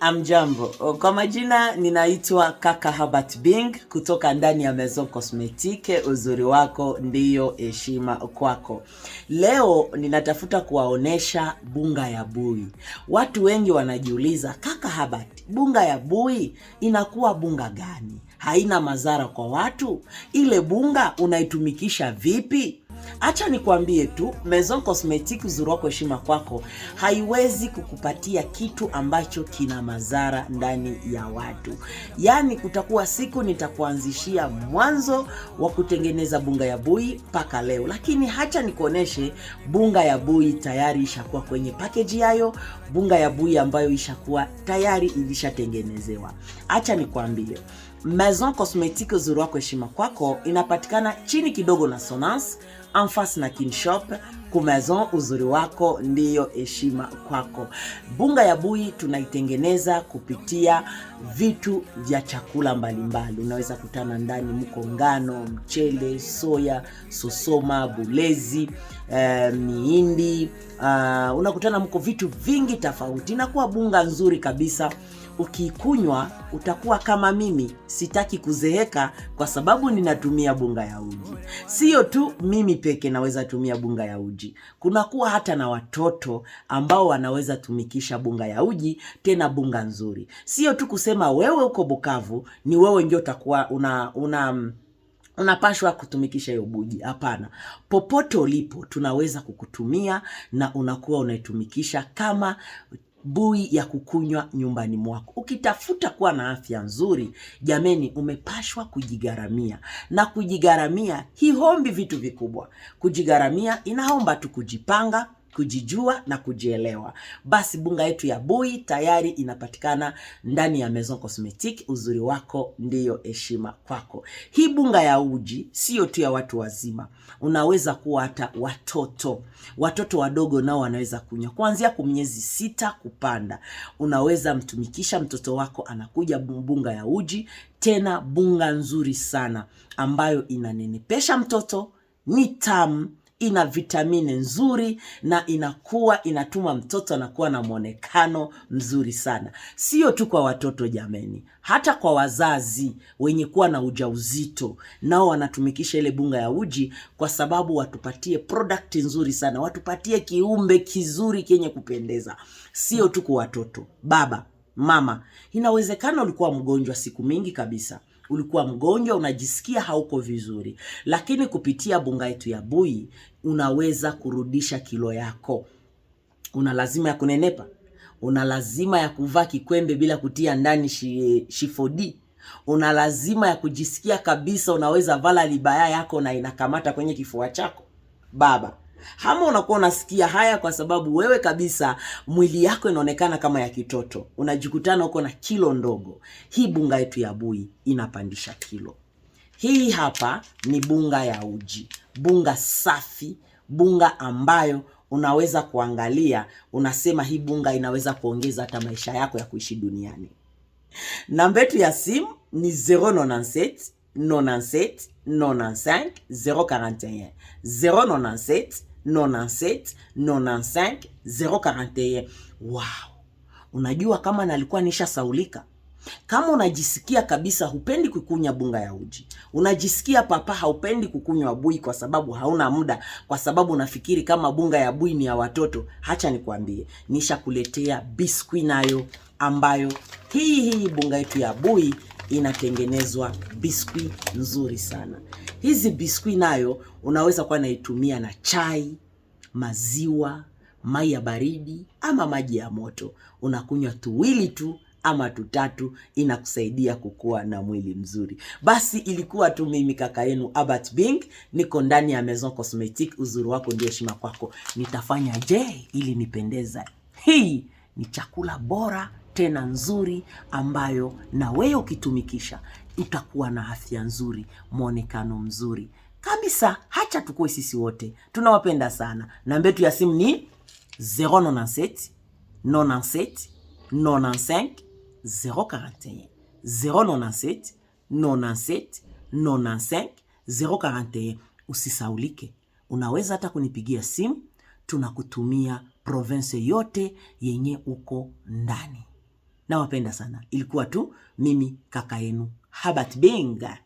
Amjambo, kwa majina ninaitwa Kaka Herbert Bing kutoka ndani ya Maison Cosmetique. Uzuri wako ndiyo heshima kwako. Leo ninatafuta kuwaonesha bunga ya bui. Watu wengi wanajiuliza, Kaka Herbert, bunga ya bui inakuwa bunga gani? Haina madhara kwa watu? Ile bunga unaitumikisha vipi? Acha nikwambie tu, Maison Cosmetique uzuri wako heshima kwako haiwezi kukupatia kitu ambacho kina madhara ndani ya watu. Yaani kutakuwa siku nitakuanzishia mwanzo wa kutengeneza bunga ya bui mpaka leo. Lakini hacha nikuoneshe bunga ya bui tayari ishakuwa kwenye package yayo, bunga ya bui ambayo ishakuwa tayari ilishatengenezewa. Acha nikwambie, Maison Cosmetique uzuri wako heshima kwako inapatikana chini kidogo na Sonance, en face na Kinshop. Ku Maison uzuri wako ndiyo heshima kwako. Bunga ya bui tunaitengeneza kupitia vitu vya chakula mbalimbali. Unaweza kutana ndani mko ngano, mchele, soya, sosoma, bulezi, miindi, unakutana mko vitu vingi tofauti. Inakuwa bunga nzuri kabisa. Ukikunywa utakuwa kama mimi, sitaki kuzeeka kwa sababu ninatumia bunga ya uji. Sio tu mimi peke naweza tumia bunga ya uji. Kunakuwa hata na watoto ambao wanaweza tumikisha bunga ya uji, tena bunga nzuri. Sio tu kusema wewe uko Bukavu ni wewe ndio utakuwa unapashwa kutumikisha hiyo buji. Hapana. Popote ulipo tunaweza kukutumia na unakuwa unaitumikisha kama bui ya kukunywa nyumbani mwako. Ukitafuta kuwa na afya nzuri, jameni, umepashwa kujigaramia. Na kujigaramia hiombi vitu vikubwa. Kujigaramia inaomba tu kujipanga, kujijua na kujielewa. Basi bunga yetu ya bui tayari inapatikana ndani ya Maison Cosmetique. Uzuri wako ndiyo heshima kwako. Hii bunga ya uji sio tu ya watu wazima. Unaweza kuwa hata watoto. Watoto wadogo nao wanaweza kunywa. Kuanzia miezi 6 kupanda. Unaweza mtumikisha mtoto wako anakuja bunga ya uji. Tena bunga nzuri sana ambayo inanenepesha mtoto, ni tamu, ina vitamini nzuri na inatuma mtoto anakuwa na mwonekano mzuri sana. Sio tu kwa watoto jameni, hata kwa wazazi wenye kuwa na ujauzito nao wanatumikisha ile bunga ya uji kwa sababu watupatie product nzuri sana, watupatie kiumbe kizuri kenye kupendeza. Sio tu kwa watoto, baba, mama, inawezekana ulikuwa mgonjwa siku mingi kabisa. Ulikuwa mgonjwa, unajisikia hauko vizuri. Lakini kupitia bunga yetu ya bui, unaweza kurudisha kilo yako. Una lazima ya kunenepa. Una lazima ya kuvaa kikwembe bila kutia ndani shifodi. Una lazima ya kujisikia kabisa unaweza vala libaya yako na inakamata kwenye kifua chako. Baba, hama unakuwa unasikia haya kwa sababu wewe kabisa mwili yako inaonekana kama ya kitoto. Unajikutana uko na kilo ndogo. Hii bunga yetu ya bui inapandisha kilo. Hii hapa ni bunga ya uji. Bunga safi, bunga ambayo unaweza kuangalia, unasema hii bunga inaweza kuongeza hata maisha yako ya kuishi duniani. Namba yetu ya simu ni 097 97 95 041 097 97 95 041. Wow! Unajua kama nalikuwa nisha saulika. Kama unajisikia kabisa hupendi kukunywa bunga ya uji, unajisikia papa haupendi kukunywa bui kwa sababu hauna muda, kwa sababu unafikiri kama bunga ya bui ni ya watoto, hacha nikwambie, nishakuletea biskuit nayo ambayo hii bunga yetu ya bui inatengenezwa biskuit nzuri sana. Hizi biskuit nayo unaweza kuwa naitumia na chai, maziwa, mai ya baridi ama maji ya moto. Unakunywa tuwili tu ama tutatu, inakusaidia kukua na mwili mzuri. Basi ilikuwa tu mimi kaka yenu Herbert Bing, niko ndani ya Maison Cosmetique. Uzuri wako ndio heshima kwako. Nitafanya je ili nipendeza? Hii ni chakula bora tena nzuri ambayo na wewe ukitumikisha utakuwa na afya nzuri, mwonekano mzuri kabisa. Hacha tukue sisi wote tunawapenda sana. Namba yetu ya simu ni 097 97 95 041 097 97 95 041. Usisaulike, unaweza hata kunipigia simu, tunakutumia province yote yenye uko ndani. Nawapenda sana. Ilikuwa tu mimi kaka yenu Herbert Benga.